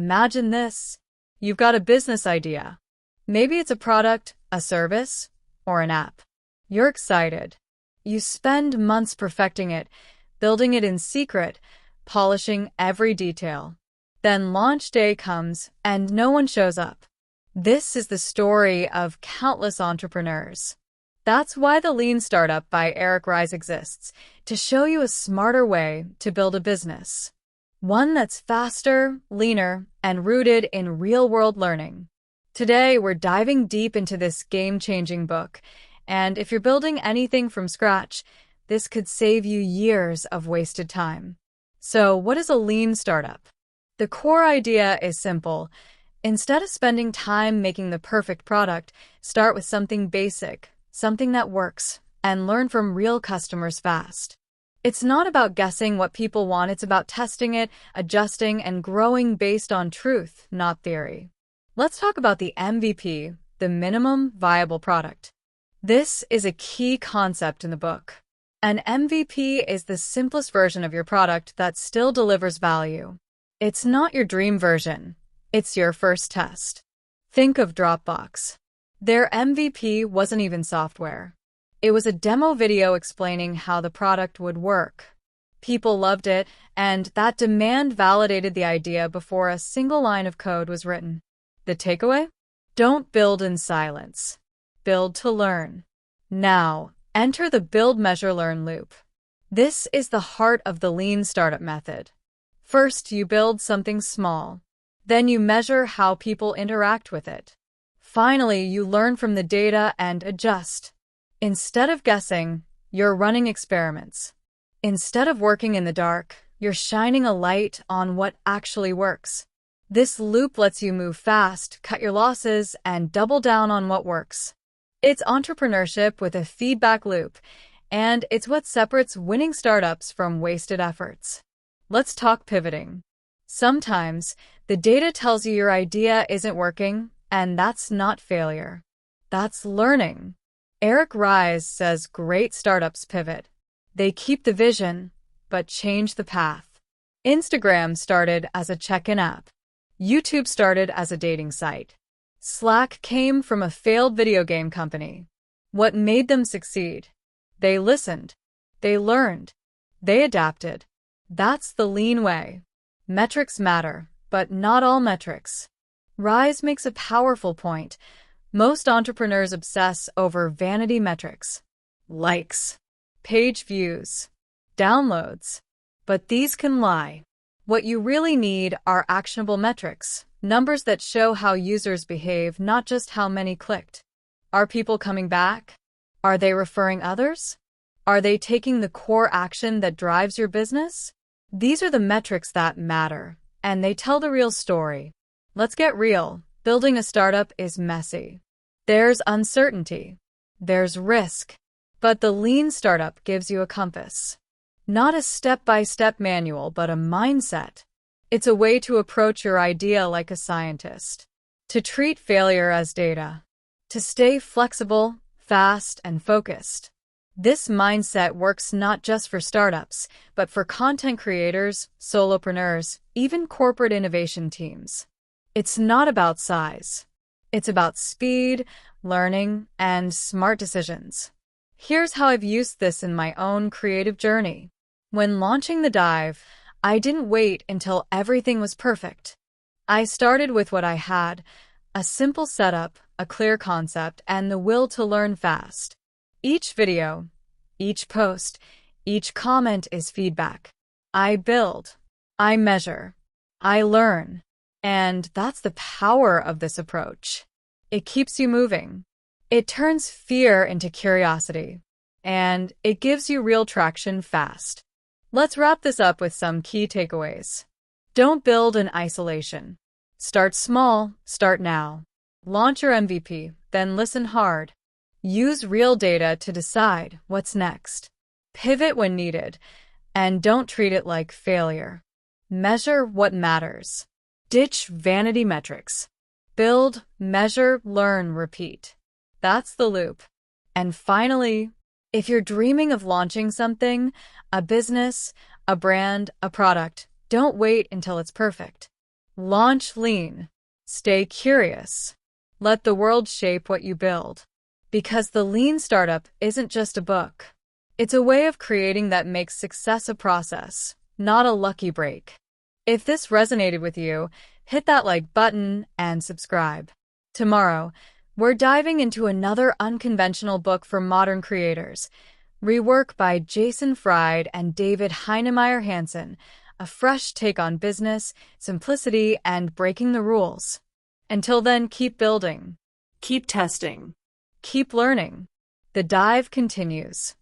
Imagine this. You've got a business idea. Maybe it's a product, a service, or an app. You're excited. You spend months perfecting it, building it in secret, polishing every detail. Then launch day comes and no one shows up. This is the story of countless entrepreneurs. That's why the Lean Startup by Eric Ries exists, to show you a smarter way to build a business. One that's faster, leaner, and rooted in real-world learning. Today, we're diving deep into this game-changing book, and if you're building anything from scratch, this could save you years of wasted time. So, what is a lean startup? The core idea is simple. Instead of spending time making the perfect product, start with something basic, something that works, and learn from real customers fast. It's not about guessing what people want, it's about testing it, adjusting, and growing based on truth, not theory. Let's talk about the MVP, the minimum viable product. This is a key concept in the book. An MVP is the simplest version of your product that still delivers value. It's not your dream version. It's your first test. Think of Dropbox. Their MVP wasn't even software. It was a demo video explaining how the product would work. People loved it, and that demand validated the idea before a single line of code was written. The takeaway? Don't build in silence. Build to learn. Now, enter the build, measure, learn loop. This is the heart of the lean startup method. First, you build something small. Then you measure how people interact with it. Finally, you learn from the data and adjust. Instead of guessing, you're running experiments. Instead of working in the dark, you're shining a light on what actually works. This loop lets you move fast, cut your losses, and double down on what works. It's entrepreneurship with a feedback loop, and it's what separates winning startups from wasted efforts. Let's talk pivoting. Sometimes, the data tells you your idea isn't working, and that's not failure. That's learning. Eric Ries says great startups pivot. They keep the vision, but change the path. Instagram started as a check-in app. YouTube started as a dating site. Slack came from a failed video game company. What made them succeed? They listened. They learned. They adapted. That's the lean way. Metrics matter, but not all metrics. Rise makes a powerful point. Most entrepreneurs obsess over vanity metrics. Likes, page views, downloads. But these can lie. What you really need are actionable metrics, numbers that show how users behave, not just how many clicked. Are people coming back? Are they referring others? Are they taking the core action that drives your business? These are the metrics that matter, and they tell the real story. Let's get real. Building a startup is messy. There's uncertainty. There's risk. But the lean startup gives you a compass. Not a step-by-step manual, but a mindset. It's a way to approach your idea like a scientist. To treat failure as data. To stay flexible, fast, and focused. This mindset works not just for startups, but for content creators, solopreneurs, even corporate innovation teams. It's not about size. It's about speed, learning, and smart decisions. Here's how I've used this in my own creative journey. When launching The Dive, I didn't wait until everything was perfect. I started with what I had, a simple setup, a clear concept, and the will to learn fast. Each video, each post, each comment is feedback. I build, I measure, I learn. And that's the power of this approach. It keeps you moving. It turns fear into curiosity. And it gives you real traction fast. Let's wrap this up with some key takeaways. Don't build in isolation. Start small, start now. Launch your MVP, then listen hard. Use real data to decide what's next. Pivot when needed, and don't treat it like failure. Measure what matters. Ditch vanity metrics. Build, measure, learn, repeat. That's the loop. And finally, if you're dreaming of launching something, a business, a brand, a product, don't wait until it's perfect. Launch lean. Stay curious. Let the world shape what you build. Because the Lean Startup isn't just a book. It's a way of creating that makes success a process, not a lucky break. If this resonated with you, hit that like button and subscribe. Tomorrow, we're diving into another unconventional book for modern creators, Rework by Jason Fried and David Heinemeier Hansson, a fresh take on business, simplicity, and breaking the rules. Until then, keep building. Keep testing. Keep learning. The dive continues.